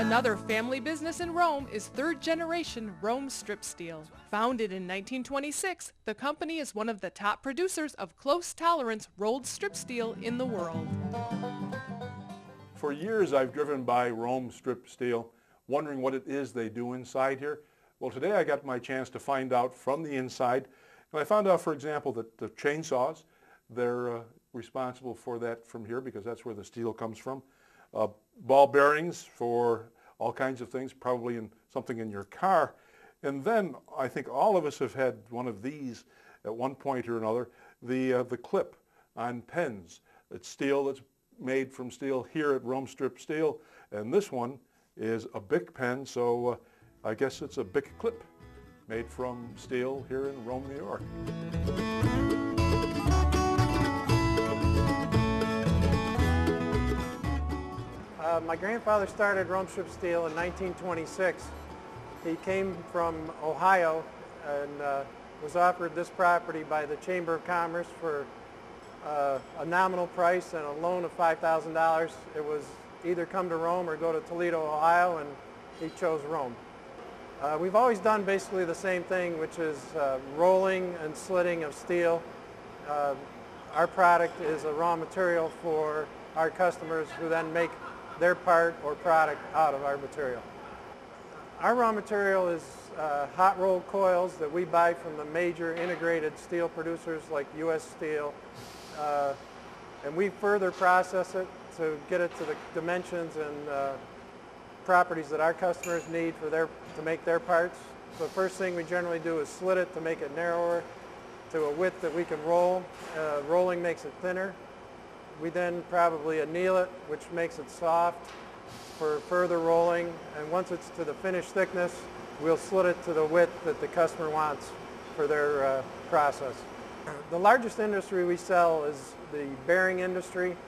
Another family business in Rome is third-generation Rome Strip Steel. Founded in 1926, the company is one of the top producers of close-tolerance rolled strip steel in the world. For years I've driven by Rome Strip Steel, wondering what it is they do inside here. Well, today I got my chance to find out from the inside. And I found out, for example, that the chainsaws, they're responsible for that from here because that's where the steel comes from. Ball bearings for all kinds of things, probably in something in your car. And then I think all of us have had one of these at one point or another, the clip on pens. It's steel that's made from steel here at Rome Strip Steel. And this one is a Bic pen, so I guess it's a Bic clip made from steel here in Rome, New York. My grandfather started Rome Strip Steel in 1926. He came from Ohio and was offered this property by the Chamber of Commerce for a nominal price and a loan of $5,000. It was either come to Rome or go to Toledo, Ohio, and he chose Rome. We've always done basically the same thing, which is rolling and slitting of steel. Our product is a raw material for our customers who then make their part or product out of our material. Our raw material is hot rolled coils that we buy from the major integrated steel producers like U.S. Steel, and we further process it to get it to the dimensions and properties that our customers need for to make their parts. So the first thing we generally do is slit it to make it narrower to a width that we can roll. Rolling makes it thinner. We then probably anneal it, which makes it soft for further rolling. And once it's to the finished thickness, we'll slit it to the width that the customer wants for their process. The largest industry we sell is the bearing industry.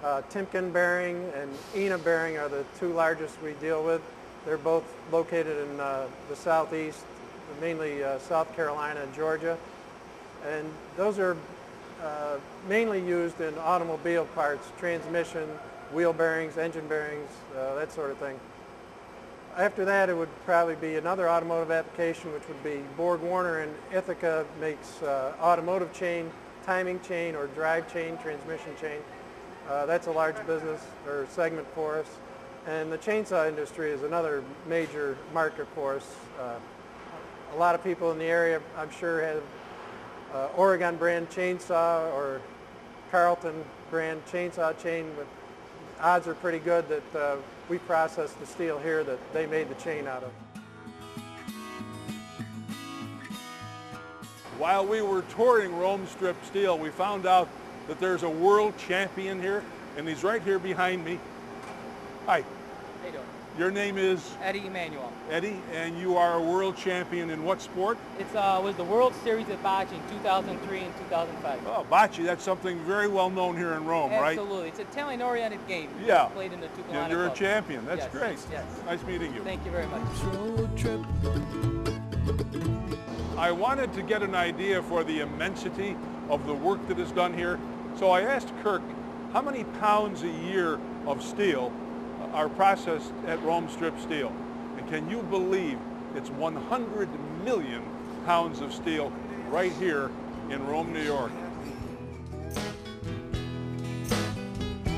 Timken Bearing and Ena Bearing are the two largest we deal with. They're both located in the southeast, mainly South Carolina and Georgia. And those are mainly used in automobile parts, transmission, wheel bearings, engine bearings, that sort of thing. After that, it would probably be another automotive application, which would be Borg Warner and Ithaca makes automotive chain, timing chain, or drive chain, transmission chain. That's a large business or segment for us. And the chainsaw industry is another major market for us. A lot of people in the area, I'm sure, have Oregon brand chainsaw or Carlton brand chainsaw chain, but odds are pretty good that we process the steel here that they made the chain out of. While we were touring Rome Strip Steel, we found out that there's a world champion here, and he's right here behind me. Hi. How you doing? Your name is? Eddie Emmanuele. Eddie, and you are a world champion in what sport? It was the World Series of Bocce in 2003 and 2005. Oh, Bocce, that's something very well known here in Rome, right? Absolutely. It's a talent-oriented game. Yeah. Played in the Tucalana And you're Club. a champion. That's yes, great. Yes. Nice meeting you. Thank you very much. I wanted to get an idea for the immensity of the work that is done here. So I asked Kirk, how many pounds a year of steel are processed at Rome Strip Steel? And can you believe it's 100 million pounds of steel right here in Rome, New York.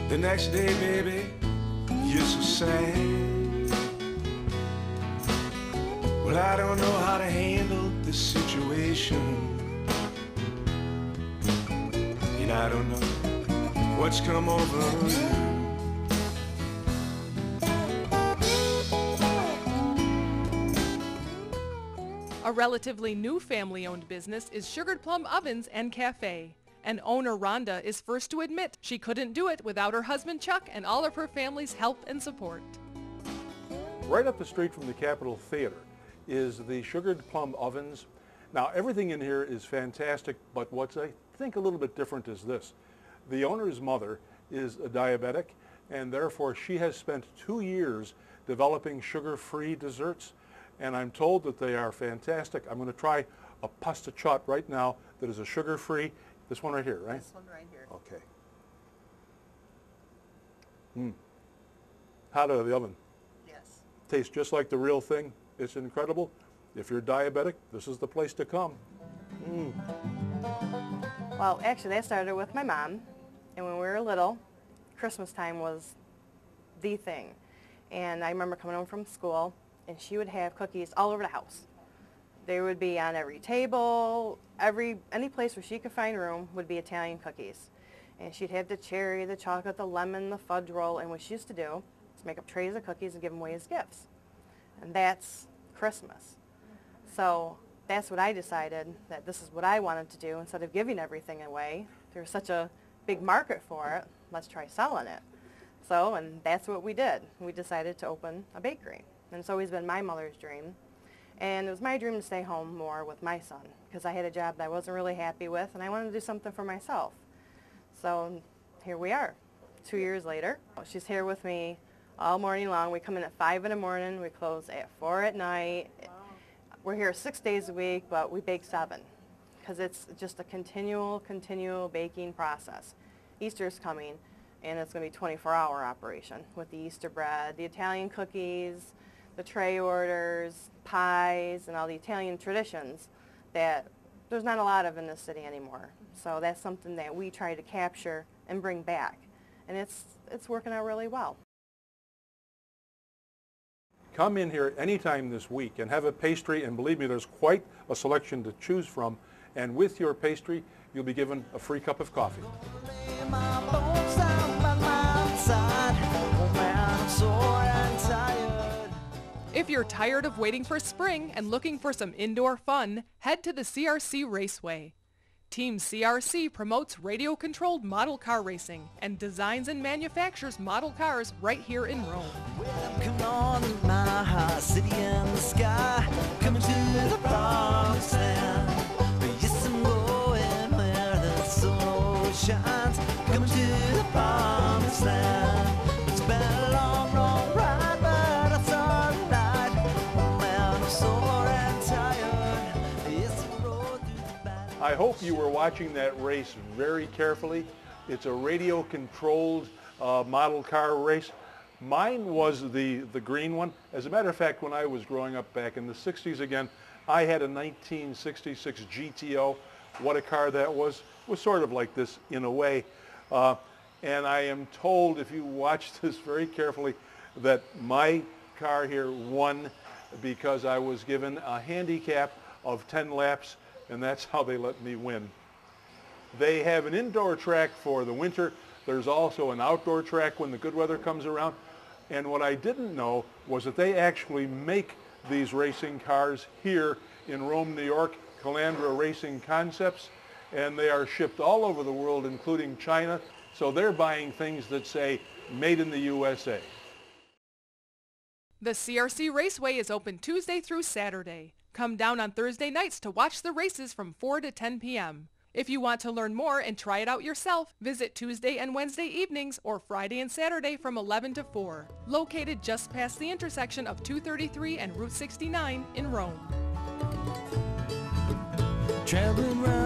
The next day, baby, you're so sad. Well, I don't know how to handle this situation. And I don't know what's come over you. A relatively new family-owned business is Sugared Plum Ovens and Cafe. And owner Ronda is first to admit she couldn't do it without her husband Chuck and all of her family's help and support. Right up the street from the Capitol Theater is the Sugared Plum Ovens. Now everything in here is fantastic, but what's I think a little bit different is this. The owner's mother is a diabetic, and therefore she has spent 2 years developing sugar-free desserts, and I'm told that they are fantastic. I'm going to try a pasta chaat right now that is a sugar-free. This one right here, right? This one right here. Okay. Hot out of the oven. Yes. tastes just like the real thing. It's incredible. If you're diabetic, this is the place to come. Well, actually, that started with my mom, and when we were little, Christmas time was the thing. And I remember coming home from school, and she would have cookies all over the house. They would be on every table, any place where she could find room would be Italian cookies. And she'd have the cherry, the chocolate, the lemon, the fudge roll, and what she used to do is make up trays of cookies and give them away as gifts. And that's Christmas. So that's what I decided, that this is what I wanted to do. Instead of giving everything away, there's such a big market for it, let's try selling it. So, and that's what we did. We decided to open a bakery. And it's always been my mother's dream. And it was my dream to stay home more with my son, because I had a job that I wasn't really happy with, and I wanted to do something for myself. So here we are, 2 years later. She's here with me all morning long. We come in at 5 in the morning, we close at 4 at night. Wow. We're here 6 days a week, but we bake 7, because it's just a continual baking process. Easter's coming, and it's going to be a 24-hour operation with the Easter bread, the Italian cookies, the tray orders, pies, and all the Italian traditions that there's not a lot of in this city anymore. So that's something that we try to capture and bring back. And it's working out really well. Come in here anytime this week and have a pastry, and believe me, there's quite a selection to choose from. And with your pastry, you'll be given a free cup of coffee. If you're tired of waiting for spring and looking for some indoor fun, head to the CRC Raceway. Team CRC promotes radio-controlled model car racing and designs and manufactures model cars right here in Rome. Come on in my heart, city in the sky, coming to the promised land. Yes, I'm going where the sun shines, coming to the promised land. It's been a long, long ride, but I saw the light. Oh man, I'm sore and tired. Yes, I rode through the bad. I hope you were watching that race very carefully. It's a radio-controlled model car race. Mine was the green one. As a matter of fact, when I was growing up back in the 60s again, I had a 1966 GTO. What a car that was. It was sort of like this in a way. And I am told, if you watch this very carefully, that my car here won because I was given a handicap of 10 laps, and that's how they let me win. They have an indoor track for the winter. There's also an outdoor track when the good weather comes around. And what I didn't know was that they actually make these racing cars here in Rome, New York, Calandra Racing Concepts, and they are shipped all over the world, including China. So they're buying things that say, made in the USA. The CRC Raceway is open Tuesday through Saturday. Come down on Thursday nights to watch the races from 4 to 10 p.m. If you want to learn more and try it out yourself, visit Tuesday and Wednesday evenings or Friday and Saturday from 11 to 4. Located just past the intersection of 233 and Route 69 in Rome. Traveling round